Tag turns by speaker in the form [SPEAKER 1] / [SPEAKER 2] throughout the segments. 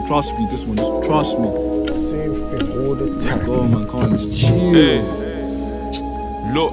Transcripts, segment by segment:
[SPEAKER 1] Trust me, this one, just trust me.
[SPEAKER 2] Same thing all the time.
[SPEAKER 1] Let's go, man, come on, just chill.
[SPEAKER 3] Hey, look,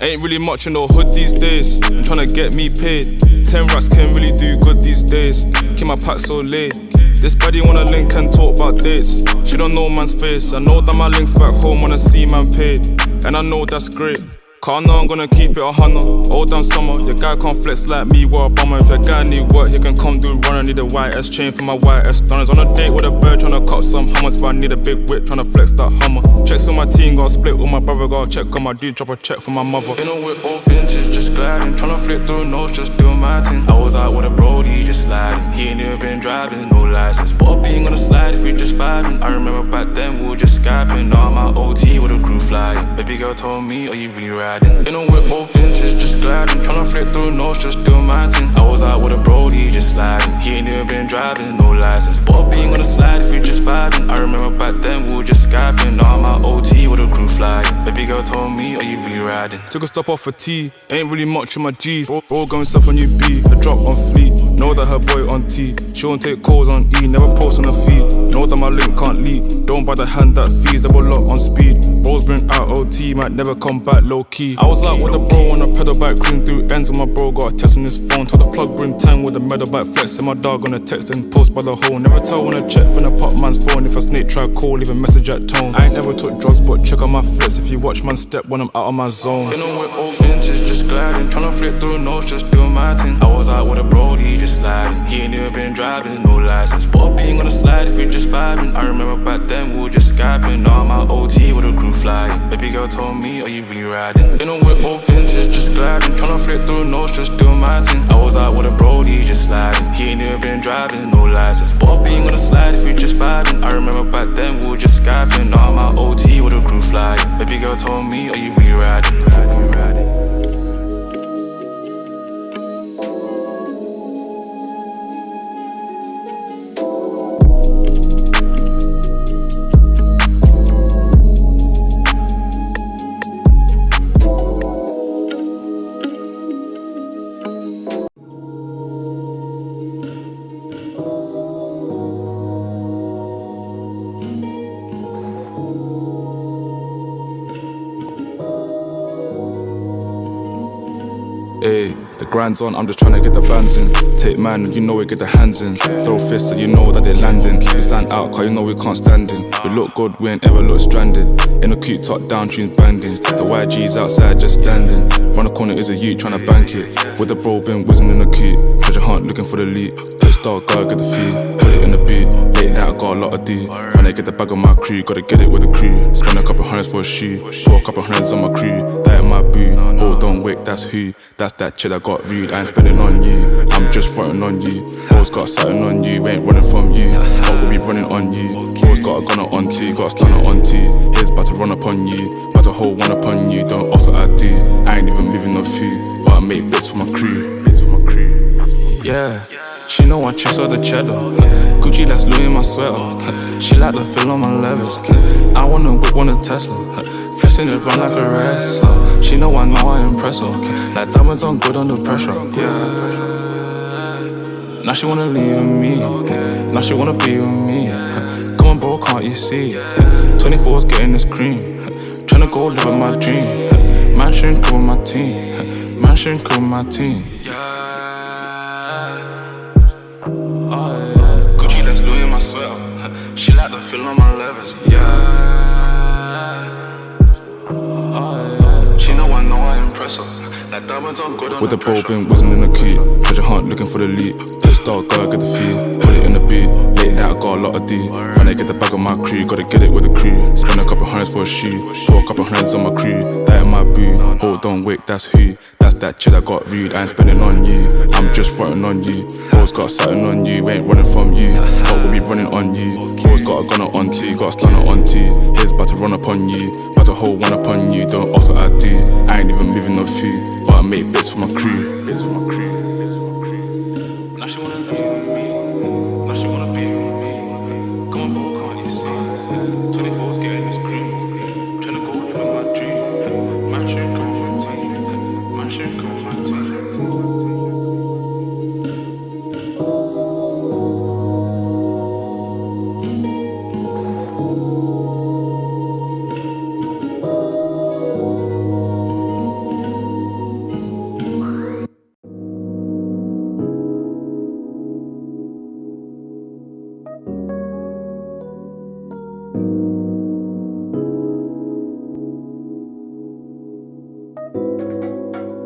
[SPEAKER 3] ain't really much in the hood these days. I'm tryna get me paid. 10 racks can really do good these days. Keep my pack so late. This baddie wanna link and talk about dates. She don't know man's face. I know that my links back home wanna see man paid. And I know that's great. Cause I know I'm gonna keep it 100. All down summer, your guy can't flex like me, what a bummer. If your guy need work, he can come do run. I need a white S chain for my white S stunners. On a date with a bird, tryna cut some hummus, but I need a big whip, tryna flex that Hummer. Checks on my team, got split with my brother, got check on my dude, drop a check for my mother. You know we're all vintage, just gliding, tryna flip through notes, just doing my thing. I was out with a brody, just sliding. He ain't even been driving, no license. But up being on the slide if we just vibing. I remember back then we were just skyping. Now I'm out OT with a crew flying. Baby girl told me, are you really riding? You know we're all vintage, just gliding, tryna flip through notes, just doing my thing. I was out with a brody, just sliding. He ain't even been driving, no license. But up being on the slide if we just vibing. I remember back then we were just skyping. Now I'm out OT with a crew flying. Baby girl told me, are you really riding? Took a stop off for tea, ain't really much in my G's. Bro going stuff on UB, a drop on fleet. Know that her boy on T, she won't take calls on E, never post on her feed. Know that my link can't leak, don't buy the hand that fees, double lock on speed. Bros been out OT, might never come back low key. I was out with a bro on a pedal bike, cruising through ends with my bro, got a test on his phone. Told the plug bring 10 with a medal bike, flexing my dog on a text and post by the hole. Never tell when I check from the pop man's phone. If a snake try call, leave a message at tone. I ain't never took drugs, but check on my flex if you watch man step when I'm out of my zone. You know we're all vintage, just gliding, tryna flip through notes, just doing my thing. I was out with a brody, just sliding. He ain't even been driving, no license. But up being on the slide if we just vibing. I remember back then we were just skyping. Now I'm out OT with a crew flying. Baby girl told me, are you really riding? You know we're all vintage, just gliding, tryna flip through notes, just doing my thing. I was out with a brody, just sliding. He ain't even been driving, no license. But up being on the slide if we just vibing. I remember back then we were just skyping. Now I'm out OT with a crew flying. Baby girl told me, are you really riding? Ayy, the grind's on, I'm just tryna get the bands in. Take man, you know we get the hands in. Throw fists and you know that they landing. We stand out, cause you know we can't stand in. We look good, we ain't ever look stranded. In a cute top down, tunes banging. The YG's outside just standing. Round the corner is a youth tryna bank it. With the bro been whizzing in the cute. Treasure hunt looking for the lead. Touch star, gotta get the fee. Put it in the beat. Late night, I got a lot of D. Tryna get the bag of my crew, gotta get it with the crew. Spend a couple hundreds for a shoe. Pour a couple hundreds on my crew. That in my boo. Oh, don't wait, that's who. That's that chill I got viewed. I ain't spending on you, I'm just fronting on you. Always got something on you, ain't running from you. But we'll be running on you. Always got a gunner on T, got a stunner on T. Here's about to run upon you, about to hold one upon you. Don't ask what I do, I ain't even moving no food. But I make bits for my crew. Yeah, she know I chase all the cheddar. Gucci that's Louis in my sweater. She like the feel on my levels. I wanna whip one of Tesla. Flexing it run like a wrestler. She know I impress her. Like diamonds on good under pressure. Now she wanna leave with me. Now she wanna be with me. Come on bro, can't you see? 24's getting this cream. Tryna go live with my dream. Man shouldn't come with my team. Man shouldn't come with my team. Gucci that's Louis in my sweater. She like the feel on my levers. She know I impress her. Like diamonds on good. With the bro been whizzing in the key. Treasure hunt looking for the lead. Touch star, gotta get the fee. Put it in the beat. Late night, I got a lot of D. Tryna get the bag of my crew, gotta get it with the crew. Spend a couple hundreds for a shoe. Pour a couple hundreds on my crew. That in my boo. Oh, don't wait, that's who. That's that chill I got viewed. I ain't spending on you, I'm just fronting on you. Always got something on you, ain't running from you. But we'll be running on you. Always got a gunner on T, got a stunner on T. Here's about to run upon you, about to hold one upon you. Don't ask what I do, I ain't even moving no food. But I make bits for my crew. Now she wanna be with me. Now she wanna be with me. Come on, bro, can't you see? 24's getting this cream. Tryna go live with my dream. Man shouldn't come with my team. Man shouldn't come with my team.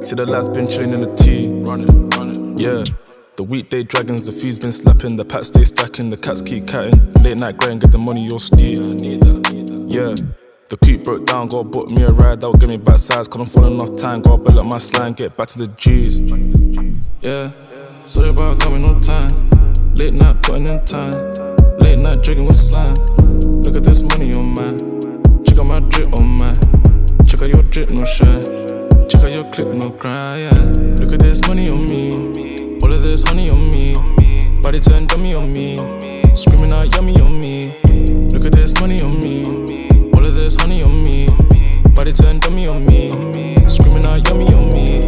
[SPEAKER 3] See the lads been chilling in the tea. Run it. Yeah. The weekday dragons, the feed's been slapping, the packs stay stacking, the cats keep catting. Late night grind, get the money, you'll steal. Yeah. The coupe broke down, gotta book me a ride, that'll give me back sides, cause I'm falling off time, gotta build up my slime, get back to the G's. Yeah. Sorry about coming on time. Late night putting in time. Late night drinking with slime. Look at this money on mine. Check out my drip on mine. Check out your drip, no shine. Check out your clip, no cry, yeah. Look at this money on me. All of this honey on me. Body turn dummy on me. Screaming out yummy on me. Look at this money on me. All of this honey on me. Body turn dummy on me. Screaming out yummy on me.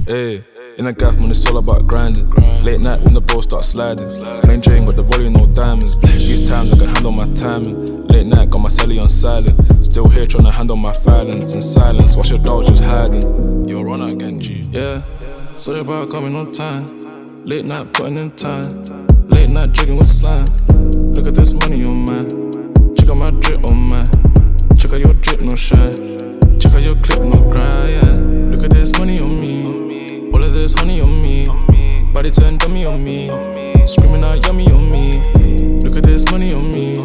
[SPEAKER 3] Hey, in a gaff, man, it's all about grinding. Late night when the ball starts sliding. Plain Jane with the volume, no diamonds. These times I can handle my timing. Late night, got my celly on silent. Still here trying to handle my filings. In silence, watch your dog just hiding. You're on again, G. Yeah. Sorry about coming on time. Late night putting in time. Late night drinking with slime. Look at this money on mine. Check out my drip on mine. Check out your drip, no shine. Check out your clip, no cry, yeah. Look at this money on me. All of this honey on me. Body turn dummy on me. Screaming out yummy on me. Look at this money on me.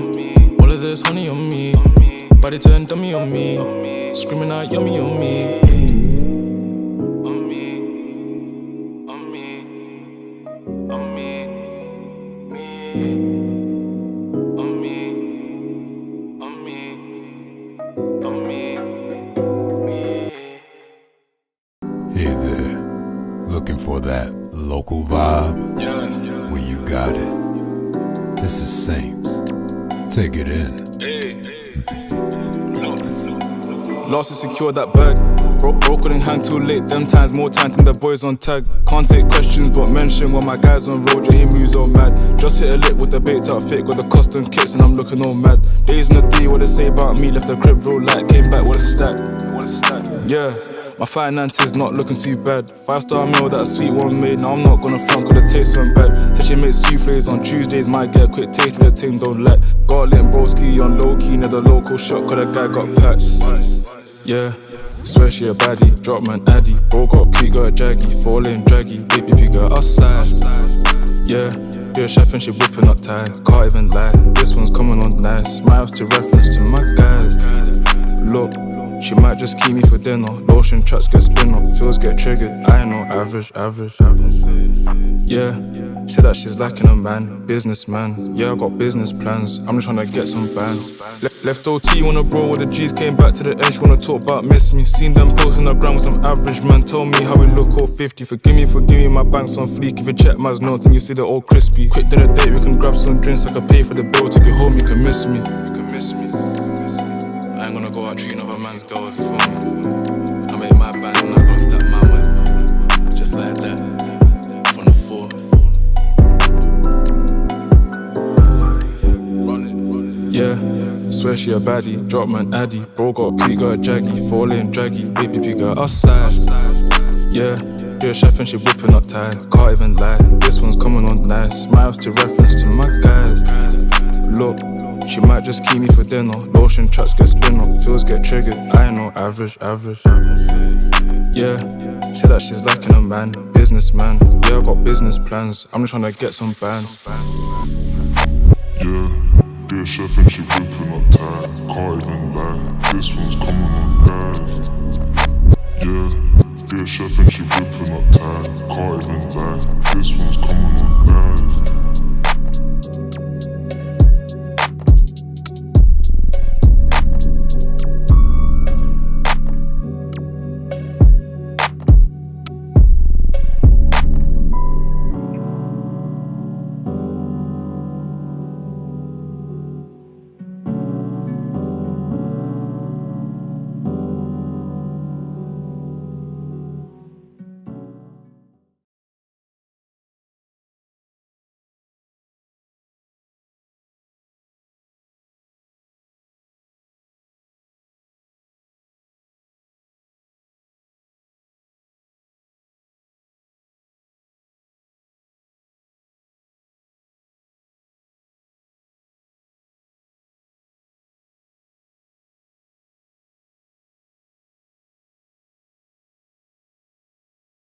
[SPEAKER 3] All of this honey on me. Body turn dummy on me. Screaming out yummy on me.
[SPEAKER 4] Hey there, looking for that local vibe?
[SPEAKER 3] Yeah.
[SPEAKER 4] Well, you got it. This is Saints. Take it in.
[SPEAKER 3] Lost to secure that bag. Broke couldn't hang too late. Them times more time than the boys on tag. Can't take questions but mention when my guys on road. Yeah, he moves all mad. Just hit a lick with the baked outfit. Got the custom kits and I'm looking all mad. Days in the D, what they say about me. Left the crib real light. Came back with a stack. Yeah. My finances not looking too bad. 5-star meal, that sweet one made. Now I'm not gonna front cause the taste went bad. Said she makes soufflés on Tuesdays, might get a quick taste if the team don't lack. Got a little broski on low key near the local shop cause the guy got packs. Yeah, swear she a baddie, drop man addy. Bro got cute, got a jaggy, 4-lane draggy. Baby pig got outside. Yeah, be a chef and she whipping up tight. Can't even lie, this one's coming on nice. Smiles to reference to my guys. Look, she might just keep me for dinner. Lotion tracks get spin up, feels get triggered. I know, average. Yeah, say that she's lacking a man, businessman. Yeah, I got business plans, I'm just tryna get some bands. Left OT on a bro where the G's came back to the edge. Wanna talk about miss me. Seen them posting the ground with some average man. Tell me how we look all 50. Forgive me, my bank's on fleek. If you check my notes and you see they're all crispy. Quick dinner date, we can grab some drinks. I can pay for the bill, take you home, you can miss me. I ain't gonna go out treating other man's girls, you feel me? I made my band, I'm not gonna step my way. Just like that, from the floor. Run it. Yeah, swear she a baddie, drop man addy. Bro got cute, got a jaggy, 4-lane draggy. Baby pig got outside. Yeah, be a chef and she whipping up tight. Can't even lie, this one's coming on nice. Smiles to reference to my guys. Look, she might just keep me for dinner. Lotion tracks get spin up, feels get triggered. I know, average. Yeah, say that she's lacking a man, businessman. Yeah, I got business plans, I'm just tryna get some bands.
[SPEAKER 5] Yeah, be a chef and she whipping up tight. Can't even lie, this one's coming on nice.